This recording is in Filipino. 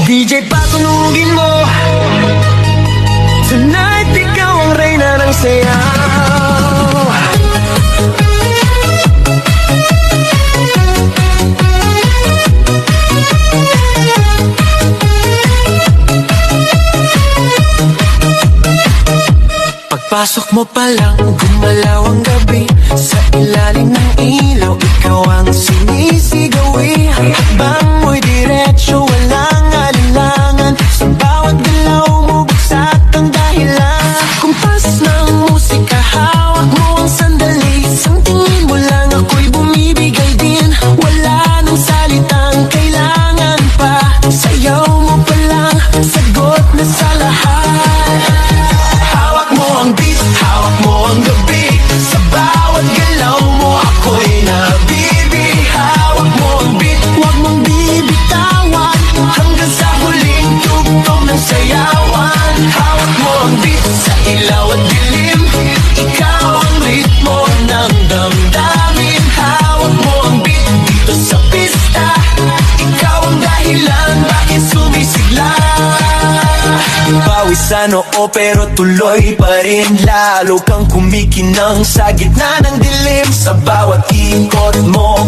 DJ patunugin mo, tonight ikaw ang reyna ng sayaw. Pagpasok mo pa lang, gumalaw ang gabi. Sa ilalim ng ilaw, ikaw ang sinisigawi. Hakbang mo'y diretsyo, walang alinlangan. Sa bawat galaw mo, buksat ang dahilan. Kumpas ng musika, hawak mo ang sandali. Isang tingin mo lang, ako'y bumibigay din. Wala nang salitang kailangan pa. Sayaw mo pa lang, sagot na sa lahat. Hawak mo ang beat, hawak mo ang gabi. Sa bawat galaw mo, ako'y nabibi. Hawak mo ang beat, huwag mong bibitawan. Hanggang sa huling tugtog ng sayawan. Hawak mo ang beat, sa ilaw at dilim. Ikaw ang ritmo ng damdamin. Hawak mo ang beat, dito sa pista. Ikaw ang dahilan, bakit sumisigla. Pawisan oo pero tuloy pa rin. Lalo kang kumikinang sa gitna ng dilim. Sa bawat ikot mo,